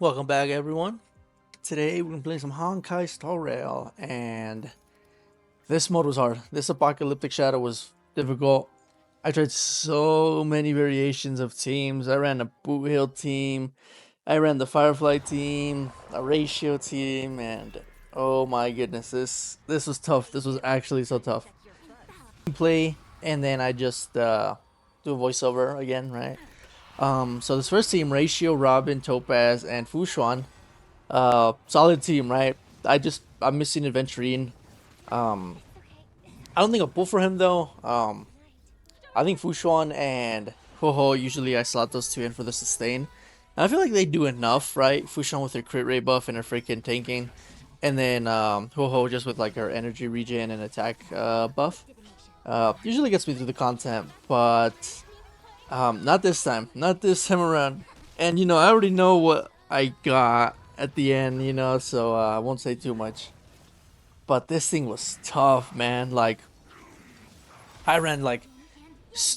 Welcome back, everyone. Today we're gonna play some Honkai Star Rail, and this mode was hard. This Apocalyptic Shadow was difficult. I tried so many variations of teams. I ran a Boot Hill team, I ran the Firefly team, a Ratio team, and oh my goodness, this was tough. This was actually so tough. Play, and then I just do a voiceover again, right? So this first team, Ratio, Robin, Topaz, and Fushuan. Solid team, right? I'm missing Adventurine. Um, I don't think I'll pull for him though. I think Fushuan and Ho usually I slot those two in for the sustain. And I feel like they do enough, right? Fushuan with her crit rate buff and her freaking tanking, and then Ho just with like her energy regen and attack buff. Usually gets me through the content, but not this time. Not this time around. And I already know what I got at the end, so I won't say too much. But this thing was tough, man. Like I ran like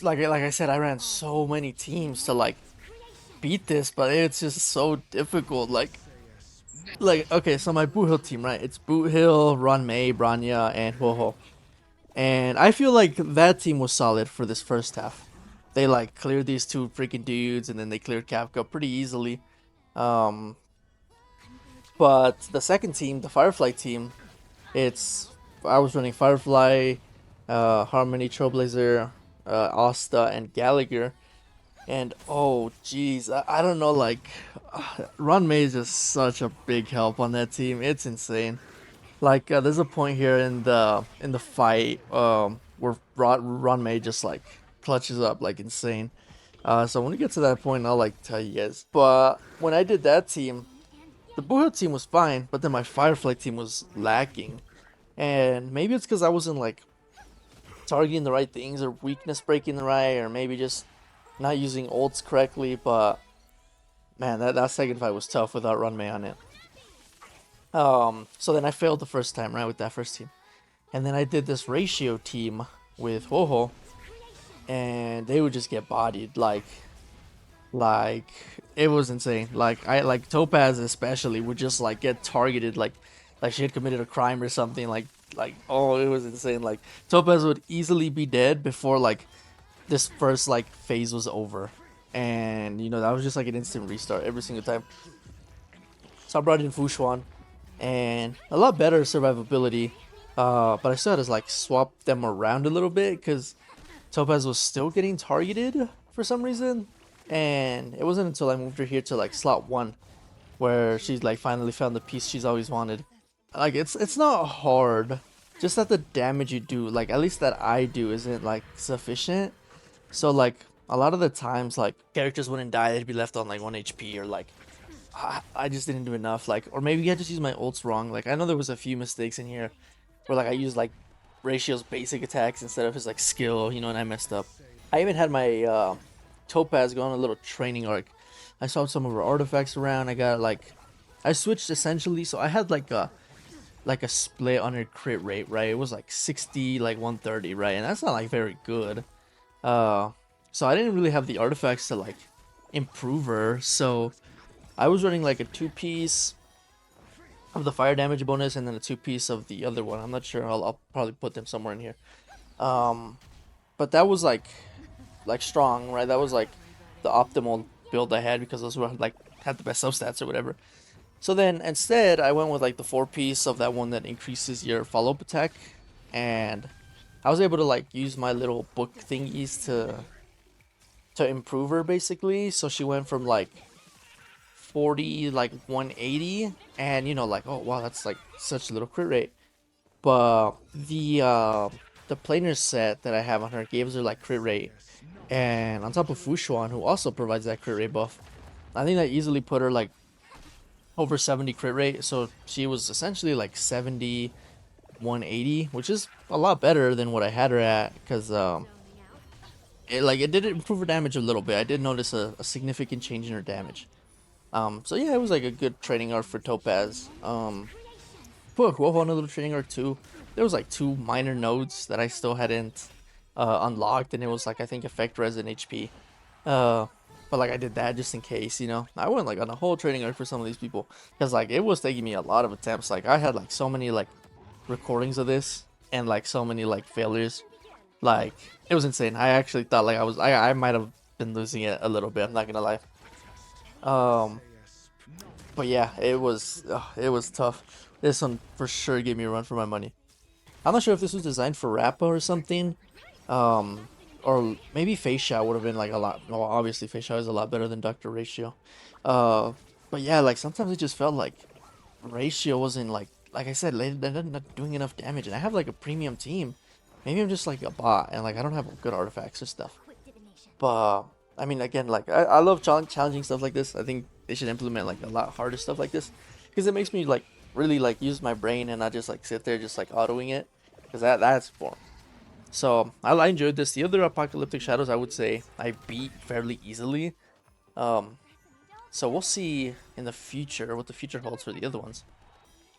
I said, I ran so many teams to like beat this, but it's just so difficult. Like okay, so my Boot Hill team, right? It's Boot Hill, Ron May, Branya, and Ho. And I feel like that team was solid for this first half. They like cleared these two freaking dudes, and then they cleared Capca pretty easily. Um, but the second team, the Firefly team, I was running Firefly, Harmony, Trailblazer, Asta, and Gallagher. And oh geez, I don't know, like Ron May is just such a big help on that team. It's insane. Like there's a point here in the fight where Ron May just like clutches up like insane. So when we get to that point, I'll like tell you guys. But when I did that team, the Blue Hill team was fine, but then my Firefly team was lacking. And maybe it's because I wasn't like targeting the right things or weakness breaking the right, or maybe just not using ults correctly. But man, that second fight was tough without Run May on it. So then I failed the first time, right, with that first team. And then I did this Ratio team with Ho, and they would just get bodied like it was insane. Like Topaz especially would just like get targeted like she had committed a crime or something. Like oh, it was insane. Like Topaz would easily be dead before like this first like phase was over, and that was just like an instant restart every single time. So I brought in Fushuan, and a lot better survivability. But I still had to like swap them around a little bit because Topaz was still getting targeted for some reason, and it wasn't until I moved her here to like slot 1 where she's like finally found the piece she's always wanted. Like it's not hard, just that the damage you do, like at least that I do, isn't like sufficient. So like a lot of the times like characters wouldn't die, they'd be left on like 1 HP, or like I just didn't do enough, like, or maybe I just used my ults wrong. Like I know there was a few mistakes in here where like I used like Ratio's basic attacks instead of his like skill, and I messed up. I even had my Topaz go on a little training arc. I saw some of her artifacts around. I switched essentially, so I had like a split on her crit rate, right? It was like 60, like 130, right? And that's not like very good. So I didn't really have the artifacts to like improve her. So I was running like a 2-piece of the fire damage bonus and then a 2-piece of the other one. I'm not sure. I'll probably put them somewhere in here. But that was like strong, right? That was like the optimal build I had because those were like had the best substats or whatever. So then instead I went with like the 4-piece of that one that increases your follow-up attack, and I was able to like use my little book thingies to improve her basically. So she went from like 40 like 180, and like, oh wow, that's like such a little crit rate. But the planar set that I have on her gives her like crit rate, and on top of Fushuan, who also provides that crit rate buff, I think that easily put her like over 70 crit rate. So she was essentially like 70 180, which is a lot better than what I had her at, because it did improve her damage a little bit. I did notice a significant change in her damage. So yeah, it was like a good training arc for Topaz. Put Huoho on a little training arc too. There was like 2 minor nodes that I still hadn't unlocked, and it was like, I think, effect res and HP. But like I did that just in case, you know. I went like on a whole training arc for some of these people because like it was taking me a lot of attempts. Like I had like so many like recordings of this and like so many like failures. Like it was insane. I actually thought like I might have been losing it a little bit. I'm not gonna lie. Um, but yeah, it was tough. This one for sure gave me a run for my money. I'm not sure if this was designed for Rappa or something. Um, or maybe Face Shot would have been like a lot. Well, obviously Face Shot is a lot better than Doctor Ratio. Uh, but yeah, like sometimes it just felt like Ratio wasn't like I said, they're not doing enough damage, and I have like a premium team. Maybe I'm just like a bot, and like I don't have good artifacts or stuff. But I mean, again, like I love challenging stuff like this. I think they should implement like a lot harder stuff like this because it makes me like really like use my brain and not just like sit there just like autoing it because that's boring. So I enjoyed this. The other Apocalyptic Shadows, I would say I beat fairly easily. Um, so we'll see in the future what the future holds for the other ones.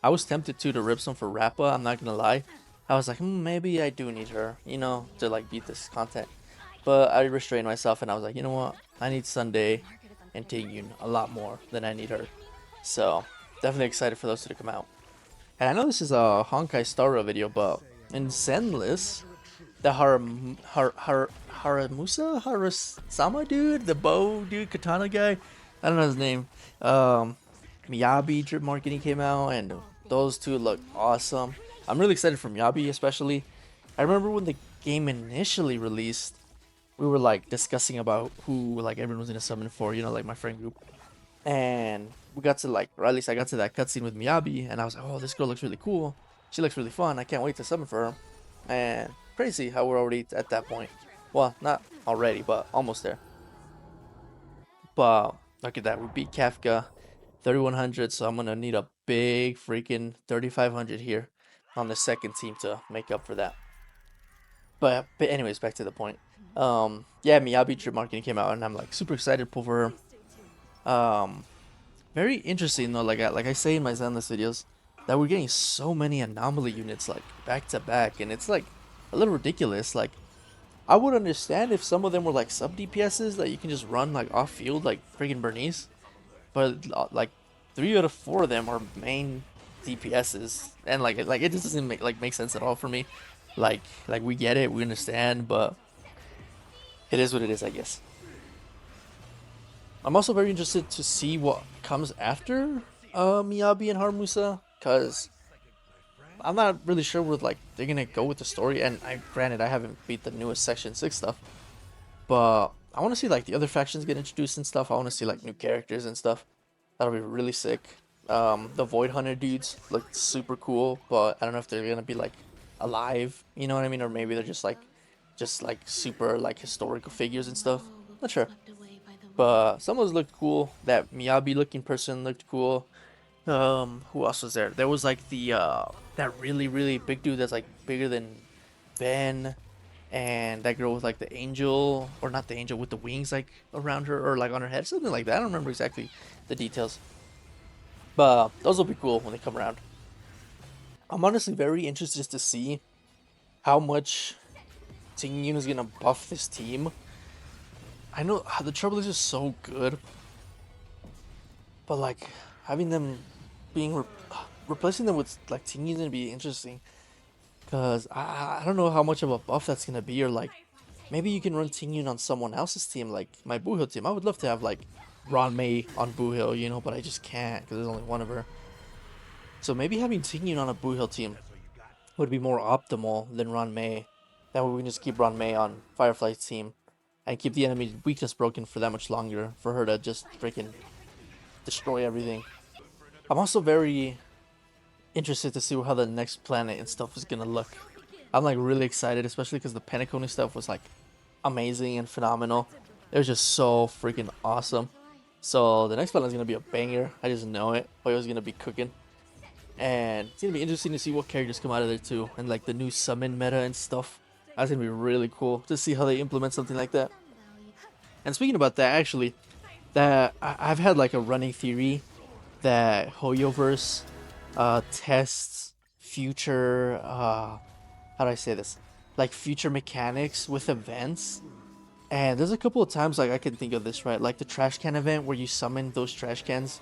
I was tempted to rip some for Rappa. I'm not gonna lie. I was like, maybe I do need her, you know, to like beat this content. But I restrained myself and I was like, you know what? I need Sunday and Taeyun a lot more than I need her. So definitely excited for those two to come out. And I know this is a Honkai Star Rail video, but in Zenless, the Haramusa Harasama dude, the bow dude, katana guy, I don't know his name. Miyabi drip marketing came out, and those two look awesome. I'm really excited for Miyabi, especially. I remember when the game initially released, we were like discussing about who like everyone was gonna summon for, you know, like my friend group, and we got to like, or at least I got to that cutscene with Miyabi, and I was like, oh, this girl looks really cool. She looks really fun. I can't wait to summon for her. And crazy how we're already at that point. Well, not already, but almost there. But look at that, we beat Kafka 3100, so I'm gonna need a big freaking 3500 here on the second team to make up for that. But anyways, back to the point. Yeah, Miyabi Trip Marketing came out, and I'm like super excited for her. Very interesting though. Like I say in my Zenless videos, that we're getting so many anomaly units like back to back, and it's like a little ridiculous. Like I would understand if some of them were like sub DPSs that you can just run like off field, like friggin' Bernice, but like 3 out of 4 of them are main DPSs, and like it just doesn't make sense at all for me. Like we get it, we understand, but it is what it is, I guess. I'm also very interested to see what comes after Miyabi and Harmusa, cause I'm not really sure where like they're gonna go with the story. And granted I haven't beat the newest Section 6 stuff, but I want to see like the other factions get introduced and stuff. I want to see like new characters and stuff. That'll be really sick. The Void Hunter dudes look super cool, but I don't know if they're gonna be like alive, you know what I mean, or maybe they're just like super like historical figures and stuff. Not sure, but some of those looked cool. That Miyabi looking person looked cool. Who else was there? There was like the that really big dude that's like bigger than Ben, and that girl with like the angel, or not the angel, with the wings like around her or like on her head, something like that. I don't remember exactly the details, but those will be cool when they come around. I'm honestly very interested to see how much Ting Yun is gonna buff this team. I know the trouble is just so good, but like having them being replacing them with like Ting Yun is gonna be interesting. Cause I don't know how much of a buff that's gonna be, or like maybe you can run Tingyun on someone else's team, like my Boo Hill team. I would love to have like Ron May on Boo Hill, you know, but I just can't because there's only one of her. So maybe having Tingyun on a Boo Hill team would be more optimal than Ron May. That way we can just keep Ron May on Firefly's team and keep the enemy weakness broken for that much longer for her to just freaking destroy everything. I'm also very interested to see how the next planet and stuff is gonna look. I'm like really excited, especially because the Penacony stuff was like amazing and phenomenal. It was just so freaking awesome. So the next planet is gonna be a banger. I just know it. Hoyo's gonna be cooking, and it's gonna be interesting to see what characters come out of there too, and like the new summon meta and stuff. That's gonna be really cool to see how they implement something like that. And speaking about that, actually, that I've had like a running theory that Hoyoverse tests future how do I say this? Like future mechanics with events. And there's a couple of times like I can think of this, right? Like the trash can event where you summon those trash cans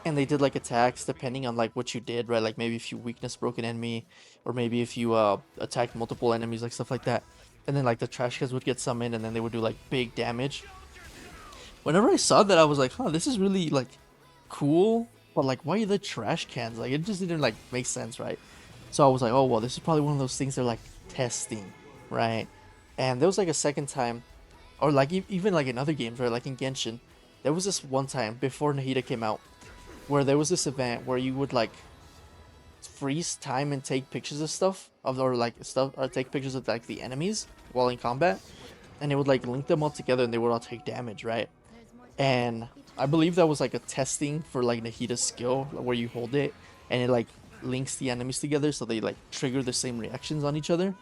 and they did like attacks depending on like what you did, right? Like maybe if you weakness broke an enemy, or maybe if you attacked multiple enemies, like stuff like that. And then like the trash cans would get summoned and then they would do like big damage. Whenever I saw that, I was like, huh, this is really like cool, but like why are the trash cans? Like it just didn't like make sense, right? So I was like, oh well, this is probably one of those things they're like testing, right? And there was like a second time, or like even like in other games, right? Like in Genshin, there was this one time before Nahida came out where there was this event where you would like freeze time and take pictures of stuff of or like stuff or take pictures of like the enemies while in combat, and it would like link them all together and they would all take damage, right? And I believe that was like a testing for like Nahida's skill where you hold it and it like links the enemies together so they like trigger the same reactions on each other.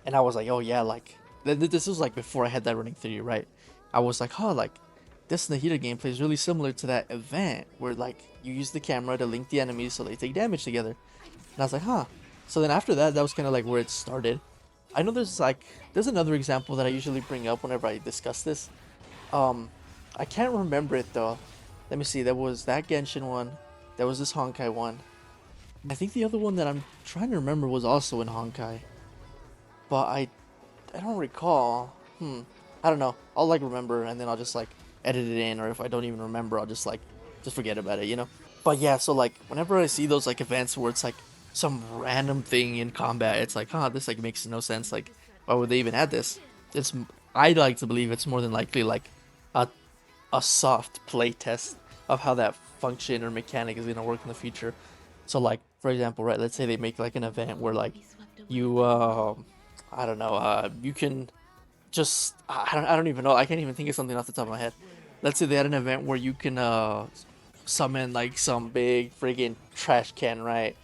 And I was like, oh yeah, like this was like before I had that running theory, right? I was like, huh, like this Nahida gameplay is really similar to that event where like you use the camera to link the enemies so they take damage together. And I was like, huh. So then after that, that was kind of like where it started. I know there's another example that I usually bring up whenever I discuss this. Um, I can't remember it though. Let me see. There was that Genshin one. There was this Honkai one. I think the other one that I'm trying to remember was also in Honkai, but I don't recall. I don't know. I'll like remember and then I'll just like edit it in, or if I don't even remember, I'll just like just forget about it, you know? But yeah, so like whenever I see those like events where it's like some random thing in combat, it's like, huh, this like makes no sense. Like, why would they even add this? It's I'd like to believe it's more than likely like a a soft play test of how that function or mechanic is gonna work in the future. So like for example, right, let's say they make like an event where like you I don't know, you can just I don't even know. I can't even think of something off the top of my head. Let's say they had an event where you can summon like some big friggin' trash can, right?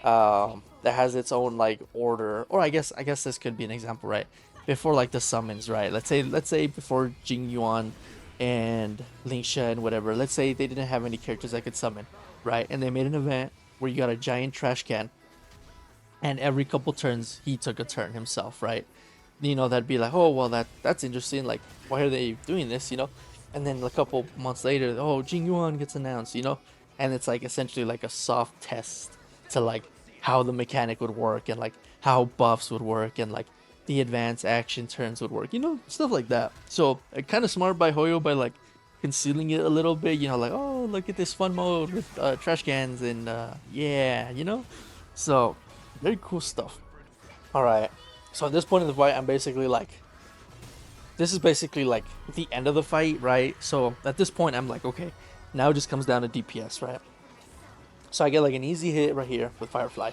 That has its own like order. Or I guess this could be an example, right? Before like the summons, right? Let's say before Jing Yuan and Lingsha and whatever. Let's say they didn't have any characters that could summon, right? And they made an event where you got a giant trash can and every couple turns he took a turn himself, right? You know, that'd be like, oh well, that's interesting. Like, why are they doing this? You know, and then a couple months later, oh, Jing Yuan gets announced. You know, and it's like essentially like a soft test to like how the mechanic would work and like how buffs would work and like the advanced action turns would work. You know, stuff like that. So kind of smart by Hoyo by like concealing it a little bit. You know, like, oh, look at this fun mode with trash cans and yeah, you know. So very cool stuff. All right. So at this point in the fight, I'm basically like, this is basically like the end of the fight, right? So at this point, I'm like, okay, now it just comes down to DPS, right? So I get like an easy hit right here with Firefly.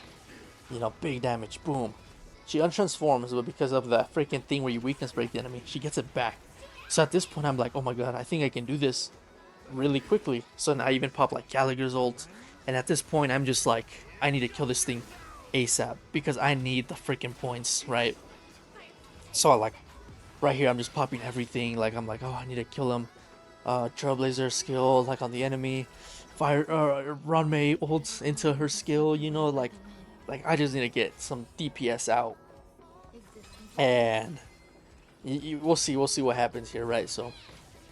You know, big damage, boom. She untransforms, but because of that freaking thing where you weakness break the enemy, she gets it back. So at this point, I'm like, oh my god, I think I can do this really quickly. So now I even pop like Gallagher's ult. And at this point, I'm just like, I need to kill this thing ASAP because I need the freaking points, right? So I like right here, I'm just popping everything. Like I'm like, oh, I need to kill him. Trailblazer skill like on the enemy. Fire Ranmei ults into her skill. You know, like I just need to get some DPS out, and we'll see what happens here, right? So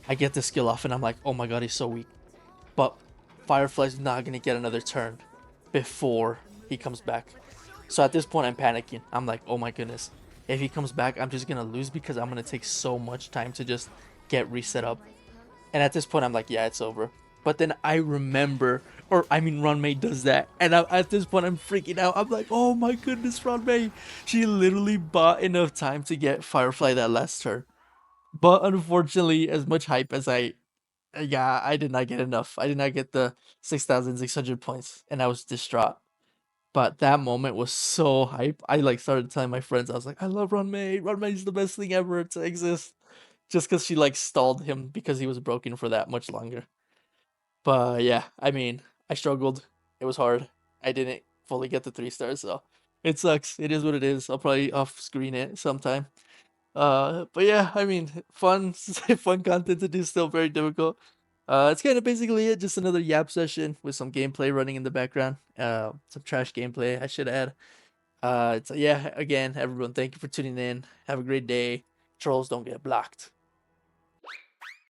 I get the skill off, and I'm like, oh my god, he's so weak. But Firefly's not gonna get another turn before he comes back. So at this point, I'm panicking. I'm like, oh my goodness. If he comes back, I'm just going to lose because I'm going to take so much time to just get reset up. And at this point, I'm like, yeah, it's over. But then I remember, or I mean, Runmei does that. And at this point, I'm freaking out. I'm like, oh my goodness, Runmei. She literally bought enough time to get Firefly that last turn. But unfortunately, as much hype as yeah, I did not get enough. I did not get the 6,600 points. And I was distraught. But that moment was so hype. I like started telling my friends, I was like, I love Runmei. Runmei's the best thing ever to exist. Just because she like stalled him because he was broken for that much longer. But yeah, I mean, I struggled. It was hard. I didn't fully get the 3 stars, so it sucks. It is what it is. I'll probably off screen it sometime. But yeah, I mean, fun, fun content to do. Still very difficult. It's kind of basically it. Just another yap session with some gameplay running in the background. Some trash gameplay, I should add. Yeah, again, everyone, thank you for tuning in. Have a great day. Trolls don't get blocked.